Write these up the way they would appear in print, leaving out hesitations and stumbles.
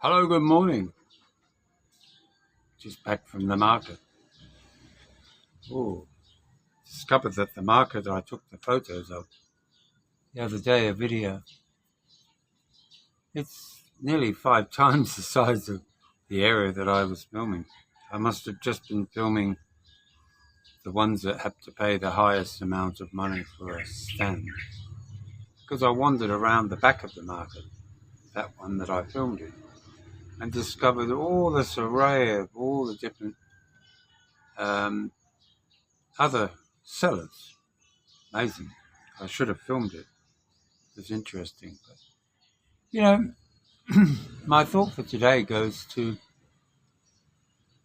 Hello, good morning. Just back from the market. Oh, discovered that the market I took the photos of the other day, a video, it's nearly 5 times the size of the area that I was filming. I must have just been filming the ones that have to pay the highest amount of money for a stand. Because I wandered around the back of the market, that one that I filmed in, and discovered all this array of all the different um, other sellers. Amazing. I should have filmed it. It was interesting. But, you know, my thought for today goes to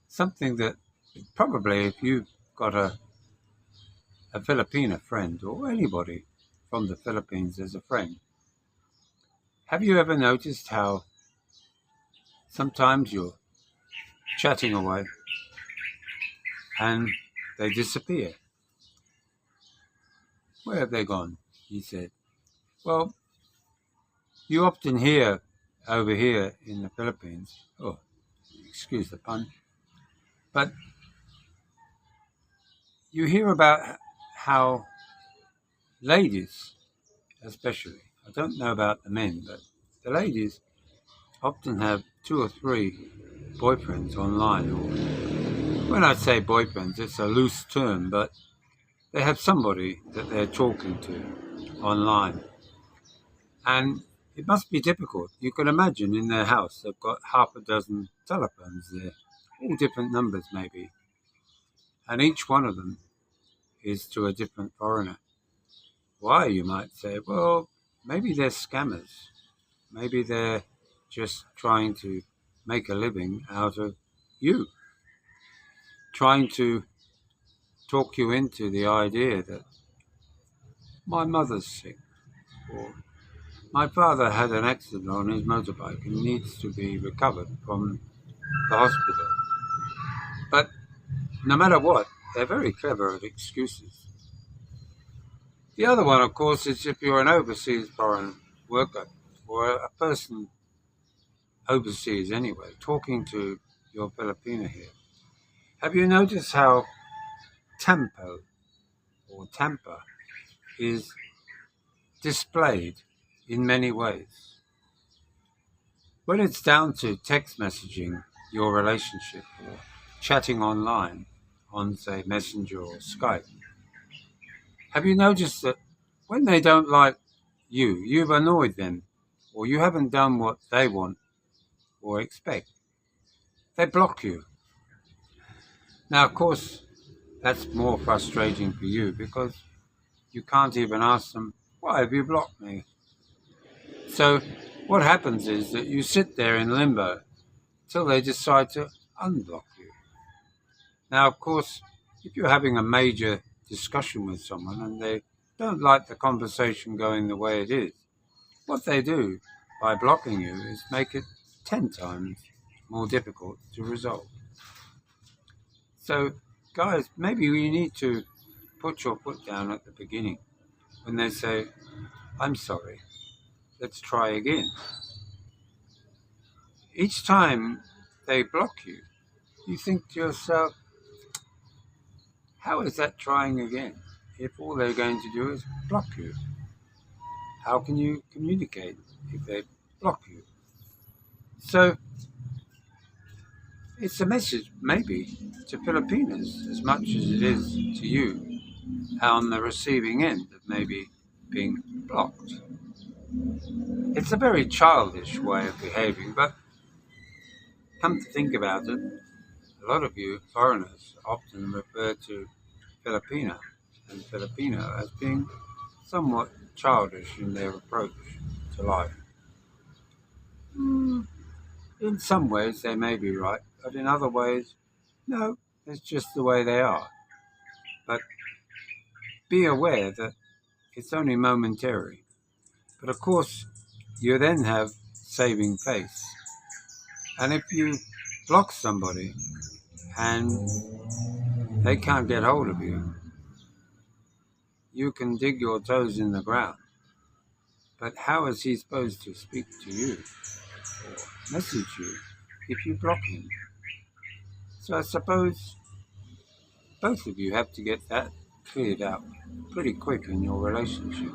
something that probably if you've got a Filipino friend or anybody from the Philippines as a friend, have you ever noticed how sometimes you're chatting away and they disappear? Where have they gone? He said. Well, you often hear over here in the Philippines, oh, excuse the pun, but you hear about how ladies, especially, I don't know about the men, but the ladies often have two or three boyfriends online. Or when I say boyfriends, it's a loose term, but they have somebody that they're talking to online. And it must be difficult. You can imagine in their house, they've got half a dozen telephones there, all different numbers maybe. And each one of them is to a different foreigner. Why, you might say? Well, maybe they're scammers. Maybe they're just trying to make a living out of you, trying to talk you into the idea that my mother's sick or my father had an accident on his motorbike and needs to be recovered from the hospital. But no matter what, they're very clever at excuses. The other one, of course, is if you're an overseas foreign worker or a person overseas anyway, talking to your Filipino here. Have you noticed how tempo or temper is displayed in many ways? When it's down to text messaging your relationship or chatting online on, say, Messenger or Skype, have you noticed that when they don't like you, you've annoyed them, or you haven't done what they want or expect, they block you? Now, of course, that's more frustrating for you because you can't even ask them, why have you blocked me? So what happens is that you sit there in limbo till they decide to unblock you. Now, of course, if you're having a major discussion with someone and they don't like the conversation going the way it is, what they do by blocking you is make it 10 times more difficult to resolve. So, guys, maybe you need to put your foot down at the beginning when they say, I'm sorry, let's try again. Each time they block you, you think to yourself, how is that trying again? If all they're going to do is block you, how can you communicate if they block you? So it's a message maybe to Filipinos as much as it is to you on the receiving end of maybe being blocked. It's a very childish way of behaving, but come to think about it, a lot of you foreigners often refer to Filipina and Filipino as being somewhat childish in their approach to life. Mm, in some ways, they may be right, but in other ways, no, it's just the way they are. But be aware that it's only momentary. But of course, you then have saving face. And if you block somebody and they can't get hold of you, you can dig your toes in the ground. But how is he supposed to speak to you? message you if you block him. So I suppose both of you have to get that cleared up pretty quick in your relationship.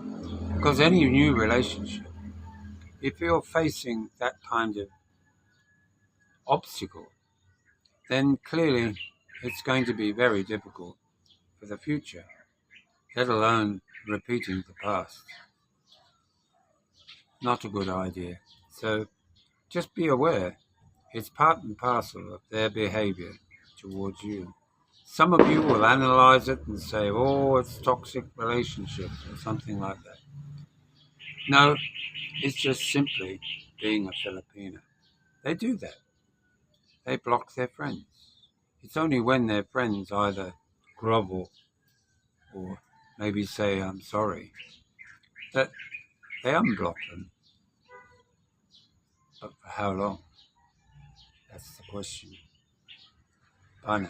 Because any new relationship, if you're facing that kind of obstacle, then clearly it's going to be very difficult for the future, let alone repeating the past. Not a good idea. So just be aware it's part and parcel of their behavior towards you. Some of you will analyze it and say, oh, it's toxic relationship or something like that. No, it's just simply being a Filipino. They do that. They block their friends. It's only when their friends either grovel or maybe say, I'm sorry, that they unblock them. But for how long? That's the question. Bye now.